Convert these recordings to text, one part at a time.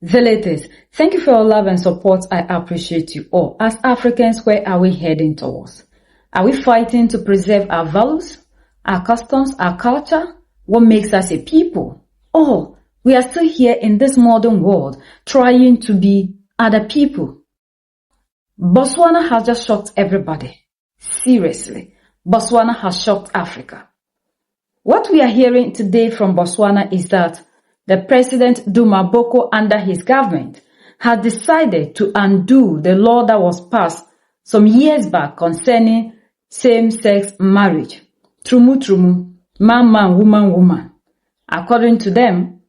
Villagers, thank you for your love and support. I appreciate you all. As Africans, where are we heading towards? Are we fighting to preserve our values, our customs, our culture? What makes us a people? Or we are still here in this modern world trying to be other people? Botswana has just shocked everybody. Seriously, Botswana has shocked Africa. What we are hearing today from Botswana is that the President Duma Boko under his government has decided to undo the law that was passed some years back concerning same-sex marriage. Trumu, man, woman. According to them,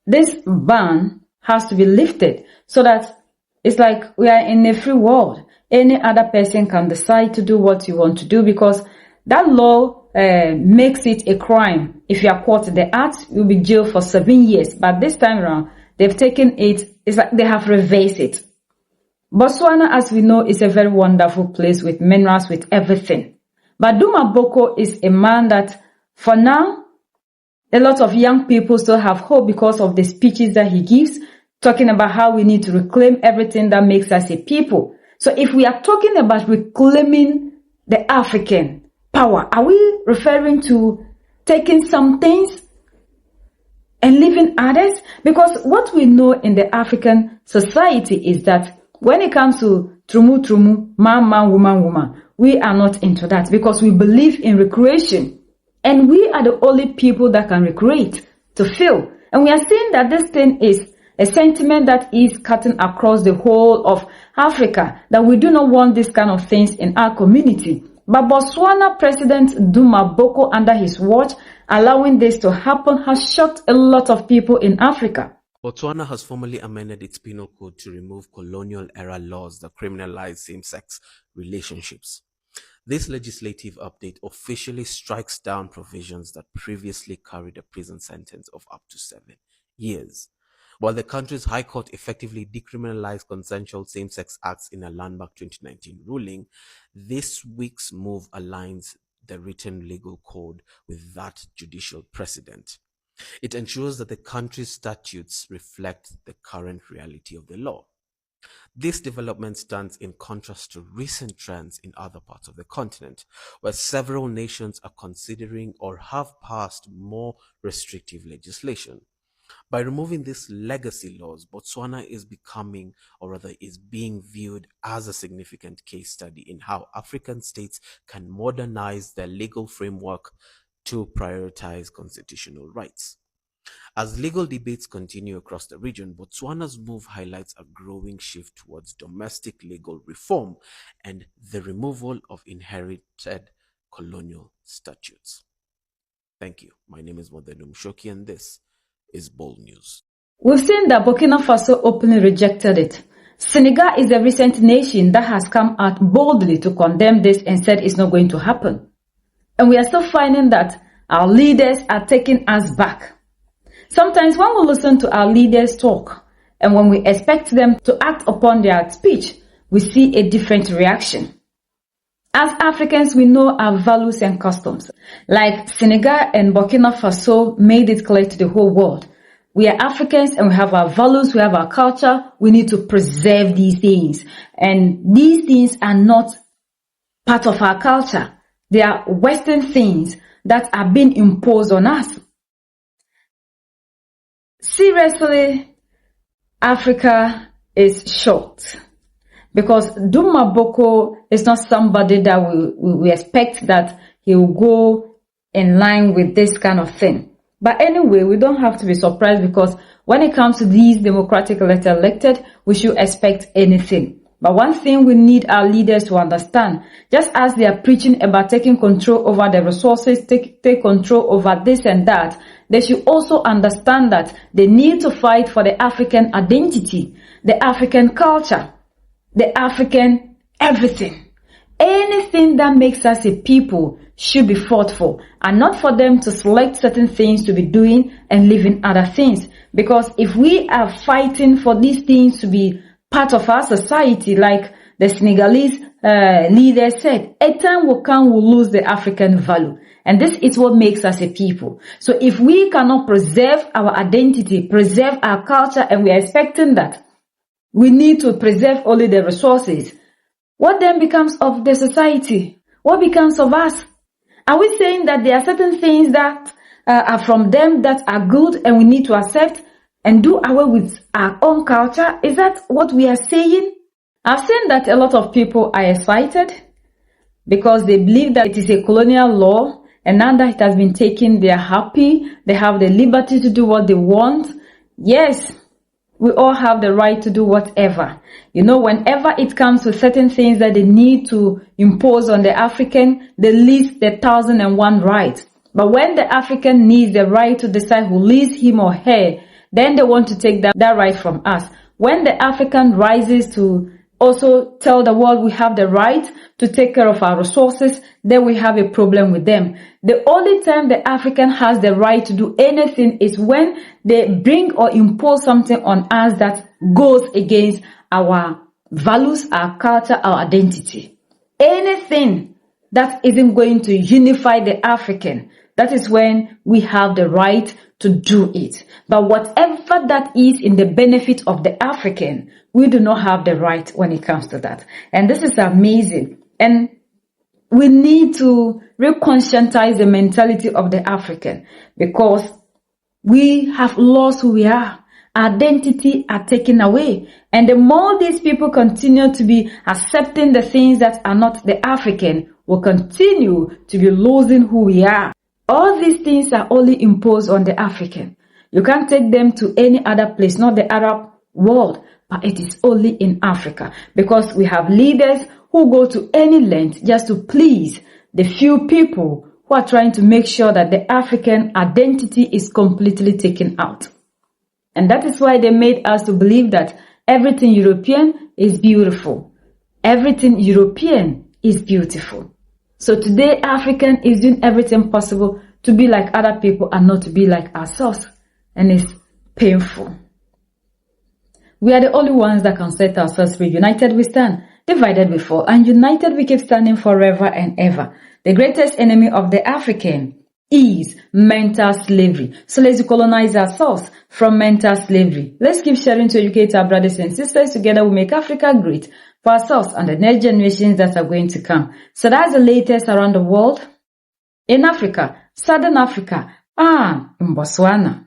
this ban has to be lifted so that it's like we are in a free world. Any other person can decide to do what you want to do because that law makes it a crime. If you are caught in the act, you'll be jailed for 7 years. But this time around, they've taken it, it's like they have reversed it. Botswana, as we know, is a very wonderful place with minerals, with everything. But Duma Boko is a man that, for now, a lot of young people still have hope because of the speeches that he gives, talking about how we need to reclaim everything that makes us a people. So if we are talking about reclaiming the African power, are we referring to taking some things and leaving others? Because what we know in the African society is that when it comes to trumu, man, woman, we are not into that because we believe in recreation. And we are the only people that can recreate, to feel. And we are seeing that this thing is a sentiment that is cutting across the whole of Africa, that we do not want this kind of things in our community. But Botswana President Duma Boko under his watch, allowing this to happen, has shocked a lot of people in Africa. Botswana has formally amended its penal code to remove colonial-era laws that criminalize same-sex relationships. This legislative update officially strikes down provisions that previously carried a prison sentence of up to 7 years. While the country's High Court effectively decriminalized consensual same-sex acts in a landmark 2019 ruling, this week's move aligns the written legal code with that judicial precedent. It ensures that the country's statutes reflect the current reality of the law. This development stands in contrast to recent trends in other parts of the continent, where several nations are considering or have passed more restrictive legislation. By removing these legacy laws, Botswana is becoming, or rather is being viewed as a significant case study in how African states can modernize their legal framework to prioritize constitutional rights. As legal debates continue across the region, Botswana's move highlights a growing shift towards domestic legal reform and the removal of inherited colonial statutes. Thank you. My name is Modenu Mshoki and this is Bold News. We've seen that Burkina Faso openly rejected it. Senegal is a recent nation that has come out boldly to condemn this and said it's not going to happen. And we are still finding that our leaders are taking us back. Sometimes when we listen to our leaders talk and when we expect them to act upon their speech, we see a different reaction. As Africans, we know our values and customs. Like Senegal and Burkina Faso made it clear to the whole world. We are Africans and we have our values, we have our culture. We need to preserve these things. And these things are not part of our culture. They are Western things that are being imposed on us. Seriously, Africa is shocked. Because Duma Boko is not somebody that we expect that he will go in line with this kind of thing. But anyway, we don't have to be surprised because when it comes to these democratically elected, we should expect anything. But one thing we need our leaders to understand, just as they are preaching about taking control over the resources, take control over this and that, they should also understand that they need to fight for the African identity, the African culture, the African everything. Anything that makes us a people should be fought for, and not for them to select certain things to be doing and leaving other things. Because if we are fighting for these things to be part of our society, like the Senegalese leader said, a time will come we'll lose the African value. And this is what makes us a people. So if we cannot preserve our identity, preserve our culture, and we are expecting that we need to preserve only the resources, what then becomes of the society? What becomes of us? Are we saying that there are certain things that are from them that are good and we need to accept and do away with our own culture? Is that what we are saying? I've seen that a lot of people are excited because they believe that it is a colonial law, and now that it has been taken, they are happy. They have the liberty to do what they want. Yes, we all have the right to do whatever. You know, whenever it comes to certain things that they need to impose on the African, they list the 1,001 rights. But when the African needs the right to decide who leads him or her, then they want to take that right from us. When the African rises to also tell the world we have the right to take care of our resources, then we have a problem with them. The only time the African has the right to do anything is when they bring or impose something on us that goes against our values, our culture, our identity. Anything that isn't going to unify the African, that is when we have the right to do it. But whatever that is in the benefit of the African, we do not have the right when it comes to that. And this is amazing. And we need to reconscientize the mentality of the African, because we have lost who we are. Identity are taken away. And the more these people continue to be accepting the things that are not the African, will continue to be losing who we are. All these things are only imposed on the African. You can't take them to any other place, not the Arab world, but it is only in Africa, because we have leaders who go to any length just to please the few people who are trying to make sure that the African identity is completely taken out. And that is why they made us to believe that everything European is beautiful. Everything European is beautiful. So today, African is doing everything possible to be like other people and not to be like ourselves. And it's painful. We are the only ones that can set ourselves free. United we stand, divided we fall, and united we keep standing forever and ever. The greatest enemy of the African is mental slavery. So let's decolonize ourselves from mental slavery. Let's keep sharing to educate our brothers and sisters. Together we make Africa great for ourselves and the next generations that are going to come. So that's the latest around the world. In Africa, Southern Africa, and in Botswana.